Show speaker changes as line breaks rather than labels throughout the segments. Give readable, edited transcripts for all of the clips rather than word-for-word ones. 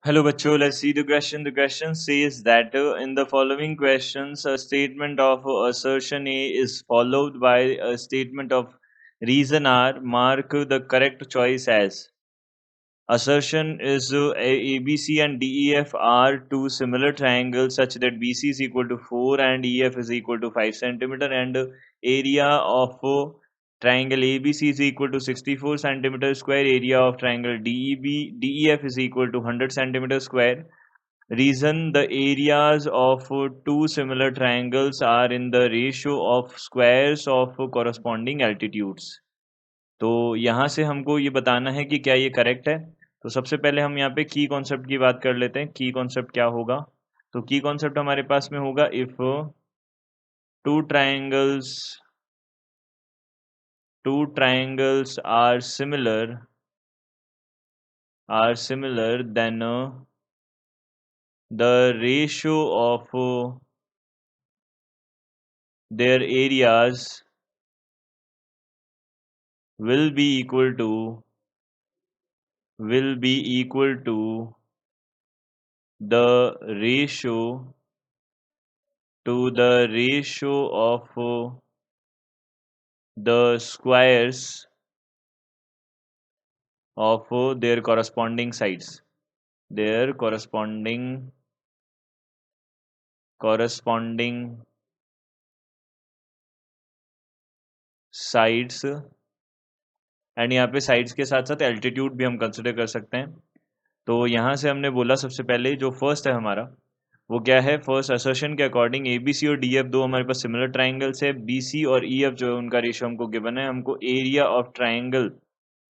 Hello, bachcho. Let's see the question. The question says that in the following questions, a statement of assertion A is followed by a statement of reason R. Mark the correct choice as. Assertion is ABC and DEF are two similar triangles such that BC is equal to 4 and EF is equal to 5 centimeter, and area of triangle ABC is equal to 64 centimeter square. Area of triangle DEF is equal to 100 centimeter square. Reason the areas of two similar triangles are in the ratio of squares of corresponding altitudes. तो यहाँ से हमको ये बताना है कि क्या ये करेक्ट है। तो सबसे पहले हम यहाँ पे की कॉन्सेप्ट की बात कर लेते हैं। की कॉन्सेप्ट क्या होगा? तो की कॉन्सेप्ट हमारे पास में होगा if two triangles are similar then the ratio of their areas will be equal to the ratio of the squares of their corresponding sides, their corresponding sides। And यहाँ पे साइड्स के साथ साथ एल्टीट्यूड भी हम कंसिडर कर सकते हैं। तो यहाँ से हमने बोला सबसे पहले जो फर्स्ट है हमारा वो क्या है? फर्स्ट असर्शन के अकॉर्डिंग ए बी सी और डी एफ दो हमारे पास सिमिलर ट्राइंगल्स है। बी सी और ई एफ जो है उनका रेशियो हमको गिवन है। हमको area of triangle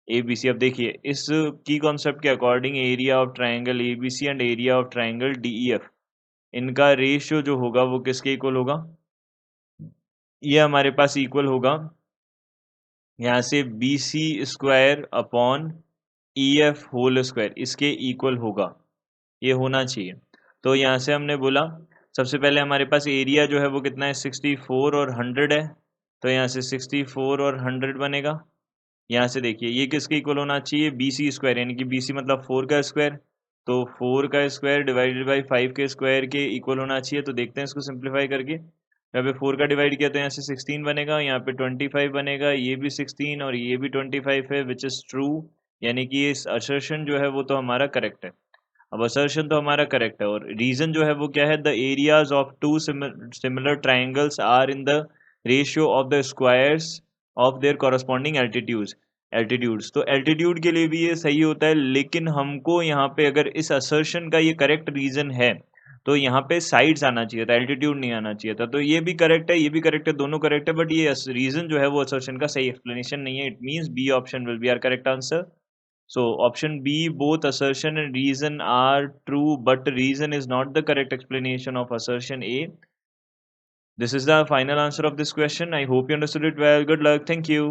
A B C, अब देखिए इस की कॉन्सेप्ट के according area of triangle A B C and area of triangle D E F, इनका रेशियो जो होगा वो किसके इक्वल होगा? ये हमारे पास इक्वल होगा यहाँ से B C square upon E F whole square, इसके इक्वल होगा, ये होना चाहिए। तो यहाँ से हमने बोला सबसे पहले हमारे पास एरिया जो है वो कितना है? 64 और 100 है। तो यहाँ से 64 और 100 बनेगा। यहाँ से देखिए ये किसके इक्वल होना चाहिए? बी सी स्क्वायर, यानी कि बी सी मतलब 4 का स्क्वायर। तो 4 का स्क्वायर डिवाइडेड बाई 5 के स्क्वायर के इक्वल होना चाहिए। तो देखते हैं इसको सिंप्लीफाई करके। यहाँ पे 4 का डिवाइड किया तो यहाँ से 16 बनेगा, यहाँ पे 25 बनेगा, ये भी 16 और ये भी 25 है, विच इज़ ट्रू। यानी कि इस असर्शन जो है वो तो हमारा करेक्ट है। अब असर्शन तो हमारा करेक्ट है और रीजन जो है वो क्या है? The areas of two similar triangles are in the ratio of the squares of their corresponding altitudes. तो एल्टीट्यूड के लिए भी ये सही होता है, लेकिन हमको यहाँ पे अगर इस असर्शन का ये करेक्ट रीजन है तो यहाँ पे साइड्स आना चाहिए था, एल्टीट्यूड नहीं आना चाहिए था। तो ये भी करेक्ट है, ये भी करेक्ट है, दोनों करेक्ट है, बट ये रीजन जो है वो असर्शन का सही एक्सप्लेनेशन नहीं है। It means B option will be our correct answer. So option B, both assertion and reason are true, but reason is not the correct explanation of assertion A. This is the final answer of this question. I hope you understood it well. Good luck. Thank you.